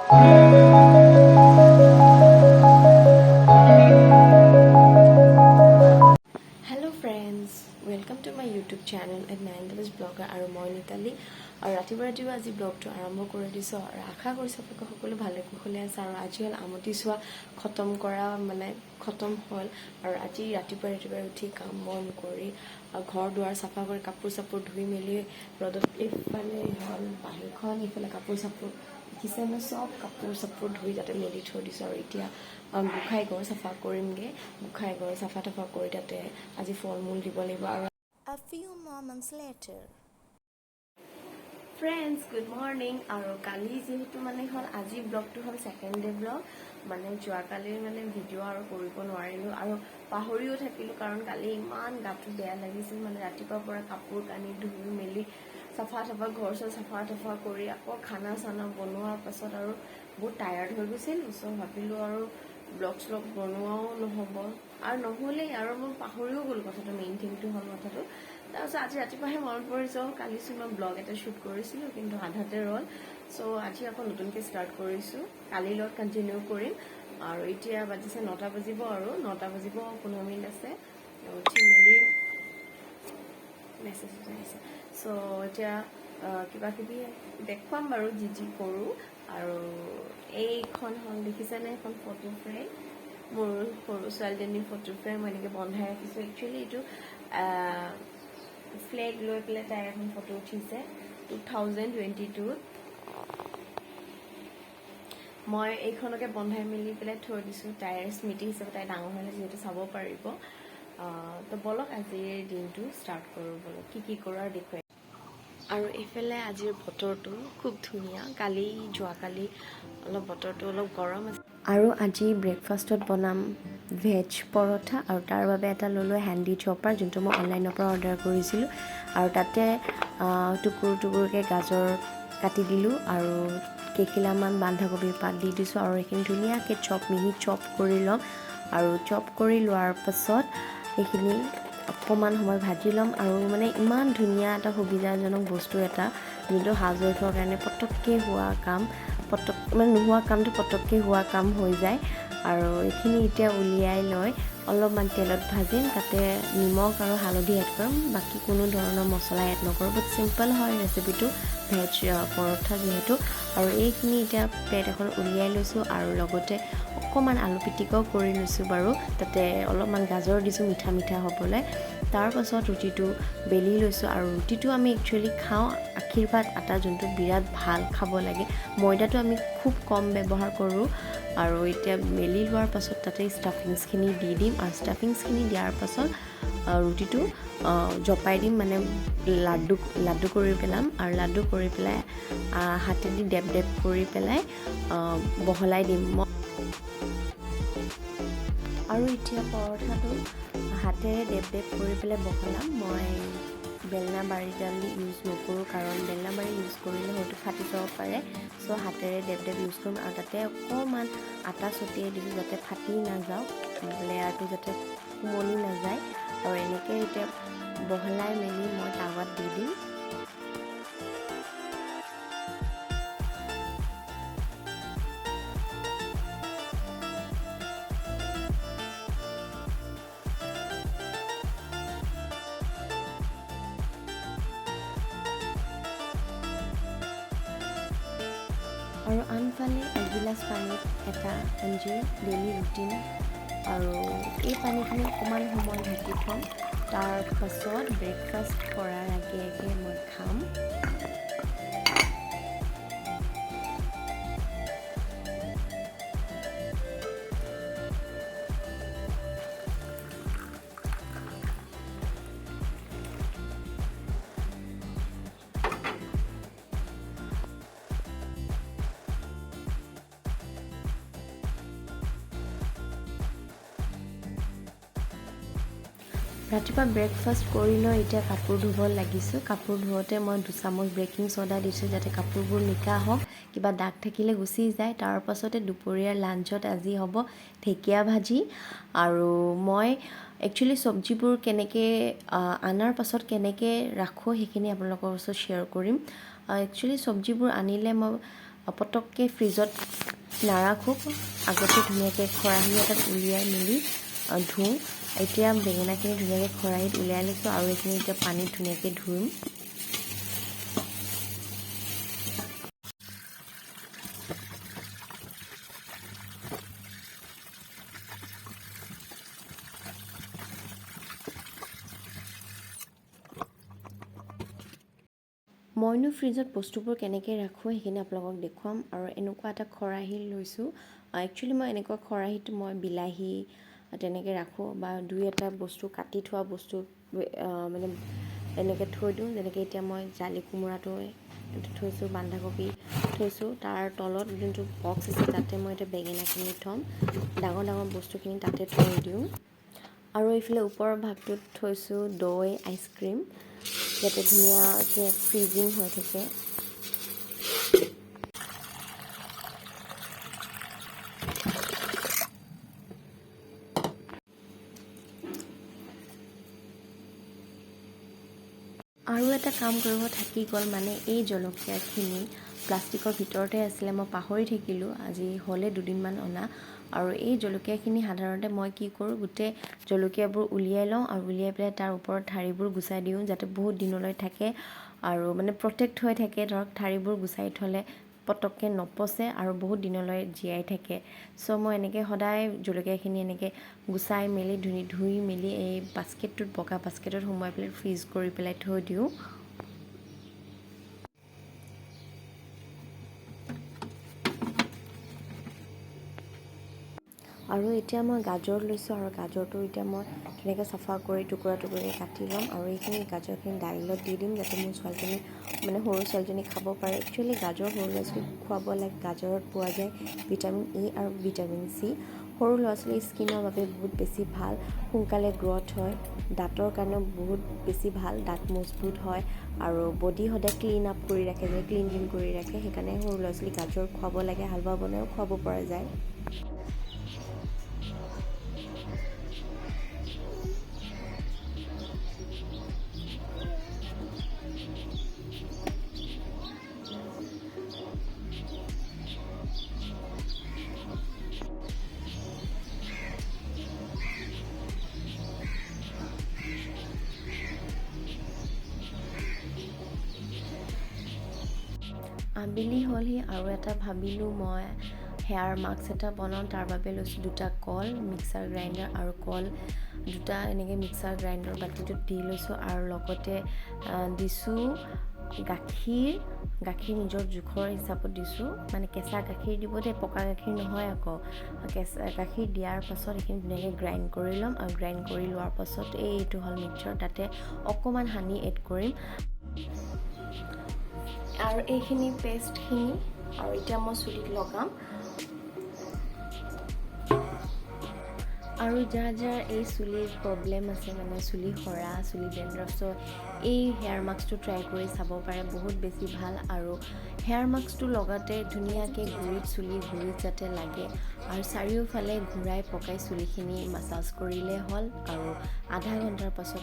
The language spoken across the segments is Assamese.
Hello friends, welcome to my YouTube channel at Nayantalis blogger আৰু মই নিতালি আৰু ৰাতিপুৱা আজি ব্লগটো আৰম্ভ কৰি দিছোঁ আৰু আশা কৰিছোঁ আপোনালোক সকলো ভালে কুশলে আছে আৰু আজি হ'ল আমতি চোৱা খতম হ'ল আৰু আজি ৰাতিপুৱা উঠি কাম বন কৰি ঘৰ দুৱাৰ চাফা কৰি কাপোৰ চাপোৰ ধুই মেলি ৰ'দত এইফালে হ'ল বাহিৰখন এইফালে কাপোৰ চাপোৰ দেখিছে মই চব কাপোৰ চাপোৰ ধুই তাতে মেলি থৈ দিছোঁ আৰু এতিয়া গোঁসাই ঘৰ চাফা কৰিমগৈ গোঁসাই ঘৰ চাফা তাফা কৰি তাতে আজি ফল মূল দিব লাগিব আৰু A few moments later. Friends good morning আৰু কালি যিহেতু হ'ল আজি ব্লগটো হ'ল ছেকেণ্ড ডে ব্লগ যোৱাকালিৰ ভিডিঅ' আৰু কৰিব নোৱাৰিলোঁ আৰু পাহৰিও থাকিলোঁ কাৰণ কালি ইমান গাটো বেয়া লাগিছিল ৰাতিপুৱাৰ পৰা কাপোৰ কানি ধুই মেলি চাফা ঘৰ চৰ চাফা তাফা কৰি আকৌ খানা চানা বনোৱাৰ পাছত আৰু বহুত টায়াৰ্ড হৈ গৈছিল চ' ভাবিলোঁ আৰু ব্লগ শ্লগ বনোৱাও নহ'ব আৰু নহ'লেই আৰু মই পাহৰিও গ'লোঁ কথাটো মেইন থিংটো হ'ল কথাটো তাৰপিছত আজি ৰাতিপুৱাহে মনত পৰিছোঁ কালিচোন মই ব্লগ এটা শ্বুট কৰিছিলোঁ কিন্তু আধাতে ৰ'ল চ' আজি আকৌ নতুনকৈ ষ্টাৰ্ট কৰিছোঁ কালিৰ লগত কণ্টিনিউ কৰিম আৰু এতিয়া বাজিছে 9টা বাজিব আৰু 9টা বাজিব 15 মিনিট আছে উঠি মেলি মেছেজ আহিছে চ' এতিয়া কিবা কিবি দেখুৱাম বাৰু যি কৰোঁ আৰু এইখন হ'ল দেখিছেনে এখন ফটো ফ্ৰেম মোৰ সৰু ছোৱালীজনীৰ ফটো ফ্ৰেম মই এনেকৈ বন্ধাই ৰাখিছোঁ একচুৱেলি এইটো ফ্লেগ লৈ পেলাই তাই এখন ফটো উঠিছে 2022 মই এইখনকে বন্ধাই মেলি পেলাই থৈ দিছোঁ তাইৰ স্মৃতি হিচাপে তাই ডাঙৰ হ'লে যিহেতু চাব পাৰিব তো বলক আজিৰ দিনটো ষ্টাৰ্ট কৰোঁ বলক কি কৰোঁ আৰু দেখুৱাই আৰু এইফালে আজিৰ বতৰটো খুব ধুনীয়া যোৱাকালি অলপ বতৰটো অলপ গৰম আছে আৰু আজি ব্ৰেকফাষ্টত বনাম ভেজ পৰঠা আৰু তাৰ বাবে এটা ল'লোঁ হেণ্ডি চপাৰ যোনটো মই অনলাইনৰ পৰা অৰ্ডাৰ কৰিছিলোঁ আৰু তাতে টুকুৰকৈ গাজৰ কাটি দিলোঁ আৰু কেইখিলামান বন্ধাকবিৰ পাত দি দিছোঁ আৰু এইখিনি ধুনীয়াকৈ মিহি চপ কৰি ল'ম আৰু চপ কৰি লোৱাৰ পাছত এইখিনি অকণমান সময় ভাজি ল'ম আৰু ইমান ধুনীয়া এটা সুবিধাজনক বস্তু এটা যোনটো হাউচ ৱাইফৰ কাৰণে পটককৈ হোৱা কাম নোহোৱা কামটো পটককৈ হোৱা কাম হৈ যায় আৰু এইখিনি এতিয়া উলিয়াই লৈ অলপমান তেলত ভাজিম তাতে নিমখ আৰু হালধি এড কৰিম বাকী কোনো ধৰণৰ মছলা এড নকৰোঁ বহুত চিম্পল হয় ৰেচিপিটো ভেজ পৰঠা যিহেতু আৰু এইখিনি এতিয়া প্লেট এখন উলিয়াই লৈছোঁ আৰু লগতে অকণমান আলু পিটিকাও কৰি লৈছোঁ বাৰু তাতে অলপমান গাজৰ দিছোঁ মিঠা হ'বলৈ তাৰপাছত ৰুটিটো বেলি লৈছোঁ আৰু ৰুটিটো আমি একচুৱেলি খাওঁ আশীৰ্বাদ আটা যোনটো বিৰাট ভাল খাব লাগে ময়দাটো আমি খুব কম ব্যৱহাৰ কৰোঁ আৰু এতিয়া মেলি লোৱাৰ পাছত তাতে ষ্টাফিংছখিনি দি দিম আৰু ষ্টাফিংছখিনি দিয়াৰ পাছত ৰুটিটো জপাই দিম লাড্ডু কৰি পেলাম আৰু লাড্ডু কৰি পেলাই হাতেদি ডেপ কৰি পেলাই বহলাই দিম আৰু এতিয়া পৰঠাটো হাতেৰে ডেপ কৰি পেলাই বহলাম মই বেলনা বাৰীডাল ইউজ নকৰোঁ কাৰণ বেলনা বাৰী ইউজ কৰিলে হয়তো ফাটি যাব পাৰে চ' হাতেৰে ডেপ ইউজ কৰিম আৰু তাতে অকণমান আটা ছটিয়াই দিছোঁ যাতে ফাটি নাযাওক লেয়াৰটো যাতে কোমলি নাযায় আৰু এনেকৈ এতিয়া বহলাই মেলি মই টাৱাত দি দিম আৰু আনফালে এগিলাচ পানীত এটা এনজিঅ' ডেইলি ৰুটিন আৰু এই পানীখিনি অকণমান সময় ঢাকি থ'ম তাৰ পাছত ব্ৰেকফাষ্ট কৰাৰ আগে মই খাম ৰাতিপুৱা ব্ৰেকফাষ্ট কৰি লৈ এতিয়া কাপোৰ ধুব লাগিছোঁ কাপোৰ ধুওঁতে মই 2 চামুচ বেকিং ছ'ডা দিছোঁ যাতে কাপোৰবোৰ নিকা হওক কিবা দাগ থাকিলে গুচি যায় তাৰ পাছতে দুপৰীয়াৰ লাঞ্চত আজি হ'ব ঢেকীয়া ভাজি আৰু মই একচুৱেলি চব্জিবোৰ কেনেকৈ আনাৰ পাছত কেনেকৈ ৰাখোঁ সেইখিনি আপোনালোকৰ ওচৰত শ্বেয়াৰ কৰিম একচুৱেলি চব্জিবোৰ আনিলে মই পটককৈ ফ্ৰিজত নাৰাখোঁ, আগতে ধুনীয়াকৈ খৰাহী এটাত উলিয়াই মেলি ধুওঁ। এতিয়া বেঙেনাখিনি ধুনীয়াকৈ খৰাহীত উলিয়াই লৈছোঁ আৰু এইখিনি এতিয়া পানীত ধুনীয়াকৈ ধুম। মইনো ফ্ৰিজত বস্তুবোৰ কেনেকৈ ৰাখোঁ সেইখিনি আপোনালোকক দেখুৱাম। আৰু এনেকুৱা এটা খৰাহী লৈছোঁ। একচুৱেলি মই এনেকুৱা খৰাহীত মই বিলাহী তেনেকৈ ৰাখোঁ বা দুই এটা বস্তু কাটি থোৱা বস্তু মানে এনেকৈ থৈ দিওঁ। যেনেকৈ এতিয়া মই জালি কোমোৰাটো থৈছোঁ, বন্ধাকবি থৈছোঁ, তাৰ তলত যোনটো বক্স আছে তাতে মই এতিয়া বেঙেনাখিনি থ'ম, ডাঙৰ ডাঙৰ বস্তুখিনি তাতে থৈ দিওঁ। আৰু এইফালে ওপৰৰ ভাগটোত থৈছোঁ দৈ, আইচক্ৰীম, যাতে ধুনীয়াকৈ ফ্ৰিজিং হৈ থাকে। আৰু এটা কাম কৰিব থাকি গ'ল, মানে এই জলকীয়াখিনি প্লাষ্টিকৰ ভিতৰতে আছিলে, মই পাহৰি থাকিলোঁ, আজি হ'লে দুদিনমান অনা। আৰু এই জলকীয়াখিনি সাধাৰণতে মই কি কৰোঁ, গোটেই জলকীয়াবোৰ উলিয়াই লওঁ আৰু উলিয়াই পেলাই তাৰ ওপৰত ঠাৰিবোৰ গুচাই দিওঁ, যাতে বহুত দিনলৈ থাকে আৰু মানে প্ৰটেক্ট হৈ থাকে। ধৰক ঠাৰিবোৰ গুচাই থ'লে পটককৈ নপচে আৰু বহুত দিনলৈ জীয়াই থাকে। চ' মই এনেকৈ সদায় জলকীয়াখিনি এনেকৈ গুচাই মেলি ধুই মেলি এই বাস্কেটটোত, বগা বাস্কেটত সোমোৱাই পেলাই ফ্ৰিজ কৰি পেলাই থৈ দিওঁ। আৰু এতিয়া মই গাজৰ লৈছোঁ আৰু গাজৰটো এতিয়া মই ধুনীয়াকৈ চাফা কৰি টুকুৰা টুকুৰকৈ কাটি ল'ম আৰু এইখিনি গাজৰখিনি দাইলত দি দিম, যাতে মোৰ ছোৱালীজনী মানে সৰু ছোৱালীজনী খাব পাৰে। একচুৱেলি গাজৰ সৰু ল'ৰা ছোৱালীক খুৱাব লাগে। গাজৰত পোৱা যায় ভিটামিন ই আৰু ভিটামিন চি। সৰু ল'ৰা ছোৱালীৰ স্কিনৰ বাবে বহুত বেছি ভাল, সোনকালে গ্ৰথ হয়, দাঁতৰ কাৰণেও বহুত বেছি ভাল, দাঁত মজবুত হয় আৰু বডি সদায় ক্লিন আপ কৰি ৰাখে, যে ক্লিন কৰি ৰাখে। সেইকাৰণে সৰু ল'ৰা ছোৱালীক গাজৰ খুৱাব লাগে, হালৱা বনাইও খুৱাব পৰা যায়। আবেলি হ'লহি আৰু এটা ভাবিলোঁ মই হেয়াৰ মাস্ক এটা বনাওঁ। তাৰ বাবে লৈছোঁ দুটা কল, মিক্সাৰ গ্ৰাইণ্ডাৰ আৰু কল দুটা এনেকৈ মিক্সাৰ গ্ৰাইণ্ডাৰ বাতিটোত দি লৈছোঁ আৰু লগতে দিছোঁ গাখীৰ নিজৰ জোখৰ হিচাপত দিছোঁ, মানে কেঁচা গাখীৰ দিব দেই, পকা গাখীৰ নহয় আকৌ। কেঁচা গাখীৰ দিয়াৰ পাছত এইখিনি ধুনীয়াকৈ গ্ৰাইণ্ড কৰি ল'ম আৰু গ্ৰাইণ্ড কৰি লোৱাৰ পাছত এইটো হ'ল মিক্সাৰ, তাতে অকণমান হানি এড কৰিম আৰু এইখিনি পেষ্টখিনি আৰু এতিয়া মই চুলিত লগাম। আৰু যাৰ এই চুলিৰ প্ৰব্লেম আছে, মানে চুলি সৰা, চুলি ডেণ্ড্ৰফ, এই হেয়াৰ মাস্কটো ট্ৰাই কৰি চাব পাৰে, বহুত বেছি ভাল। আৰু হেয়াৰ মাস্কটো লগাতে ধুনীয়াকৈ গুৰিত যাতে লাগে আৰু চাৰিওফালে ঘূৰাই পকাই চুলিখিনি মাছাজ কৰিলে হ'ল আৰু আধা ঘণ্টাৰ পাছত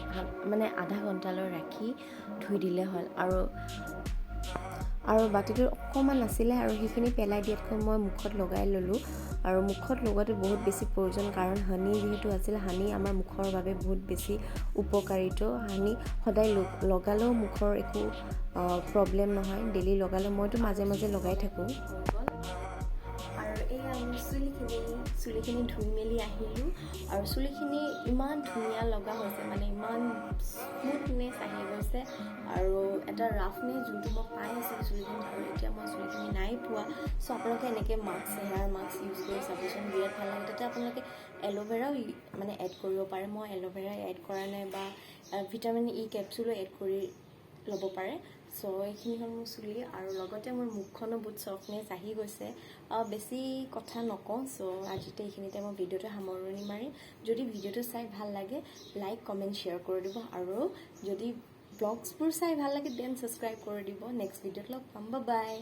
মানে আধা ঘণ্টালৈ ৰাখি ধুই দিলে হ'ল। আৰু বাতিটোত অকণমান আছিলে আৰু সেইখিনি পেলাই দিয়াতকৈ মই মুখত লগাই ল'লোঁ। আৰু মুখত লগোৱাটো বহুত বেছি প্ৰয়োজন, কাৰণ হানি যিহেতু আছিল, হানি আমাৰ মুখৰ বাবে বহুত বেছি উপকাৰিত। হানি সদায় লগালেও মুখৰ একো প্ৰব্লেম নহয়, ডেইলি লগালে, মইতো মাজে মাজে লগাই থাকোঁ। আৰু এই আমি চুলিখিনি ধুই মেলি আহিলোঁ আৰু চুলিখিনি ইমান ধুনীয়া লগা হৈছে, মানে ইমান স্মুথনেছ আহি গৈছে আৰু এটা ৰাফনেছ যোনটো মই পাই আছিলোঁ চুলিখিনি ধুই, এতিয়া মই চুলিখিনি নাই পোৱা। চ' আপোনালোকে এনেকৈ হেয়াৰ মাস্ক ইউজ কৰি চাবচোন, বিৰাট ভাল লাগে। তাতে আপোনালোকে এল'ভেৰাও মানে এড কৰিব পাৰে, মই এল'ভেৰা এড কৰা নাই, বা ভিটামিন ই কেপচুলো এড কৰি ল'ব পাৰে। চ' এইখিনি হ'ল মোৰ চুলি আৰু লগতে মোৰ মুখখনো বহুত ছফ্টনেছ আহি গৈছে। বেছি কথা নকওঁ, চ' আজিতে এইখিনিতে মই ভিডিঅ'টো সামৰণি মাৰিম। যদি ভিডিঅ'টো চাই ভাল লাগে, লাইক কমেণ্ট শ্বেয়াৰ কৰি দিব আৰু যদি ব্লগছবোৰ চাই ভাল লাগে দেন ছাবস্ক্ৰাইব কৰি দিব। নেক্সট ভিডিঅ'ত লগ পাম, বাই বাই।